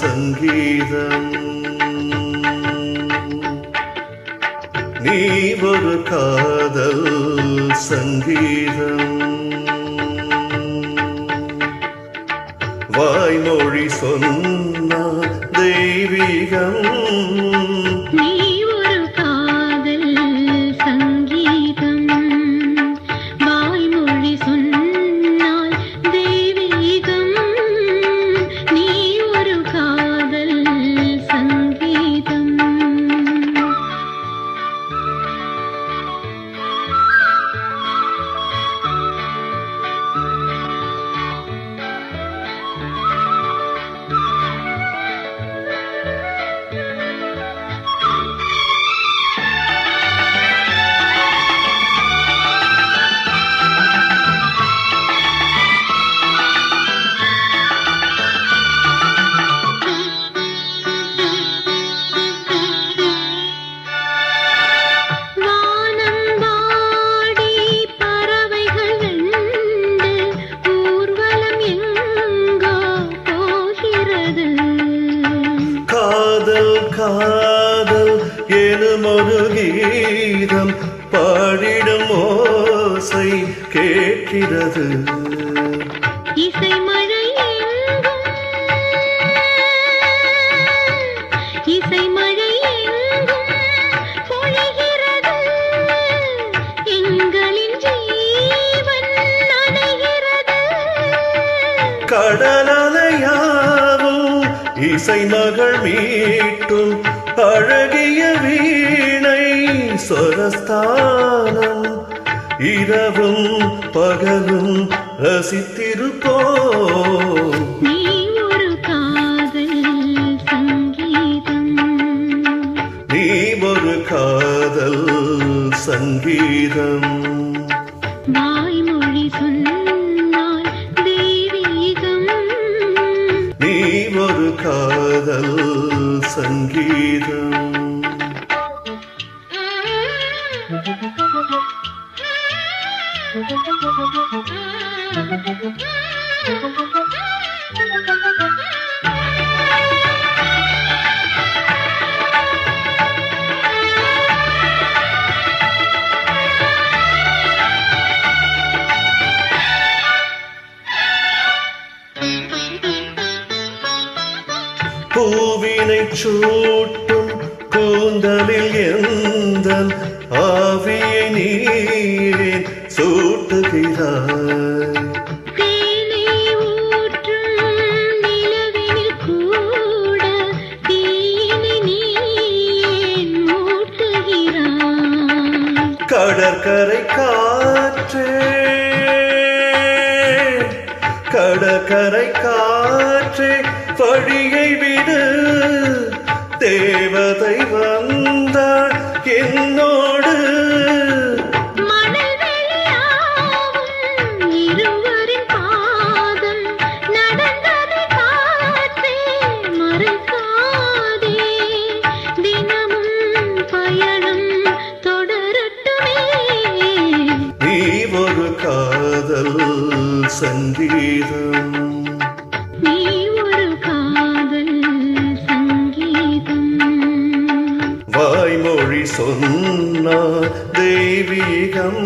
சங்கீதம். நீ ஒரு காதல் சங்கீதம். வாய்மொழி சொன்ன தெய்வீகம். நீ ஒரு காதல் சங்கீதம். வாய்மொழி சொன்னால் தெய்வீகம். நீ ஒரு காதல் சங்கீதம். காதல் எனும் ஒரு கீதம் பாடிடும் ஓசை கேட்கிறது. இசை மழை எங்கும், இசை மழை எங்கும் பொழிகிறது. எங்களின் ஜீவன் நனைகிறது. கடலலையாவும் இசை மகள் மீட்டும் அழகிய வீணை சொரஸ்தானம். இரவும் பகலும் ரசித்திருப்போம். நீ ஒரு காதல் சங்கீதம். நீ ஒரு காதல் சங்கீதம். வாய்மொழி சொன்னால் தெய்வீகம். நீ ஒரு காதல் சங்கீதம். பூவினை சூட்டும் கூந்தலில் எந்தன் ஆவியை நீரேன் சூட்டுகிறாய். தேனை ஊற்றும் நிலவினில் கூட தீயினை நீ ஏன் மூட்டுகிறாய். கடற்கரை காற்றே, கடற்கரை காற்றே வழியை விடு. தேவதை வந்தாள் என்னோடு. மணல் வெளியாகும் இருவரின் பாதம் நடந்ததை காற்றே மறைக்காதே. தினமும் பயணம் தொடரட்டுமே. நீ ஒரு காதல் சங்கீதம். நீ ஒரு காதல் சங்கீதம். வாய்மொழி சொன்ன தெய்வீகம்.